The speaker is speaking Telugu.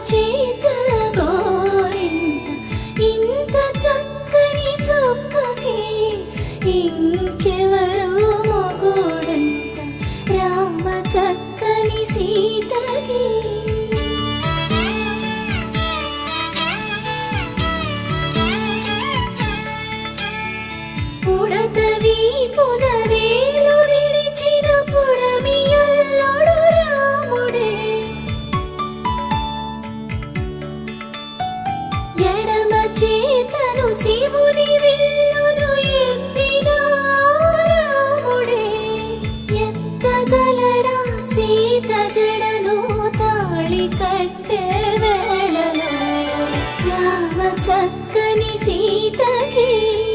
చేత గోరింట ఇంత చక్కని చుక్కకి ఇంకెవరు మొగుడంట రామ చక్కని సీతకి. ఉడ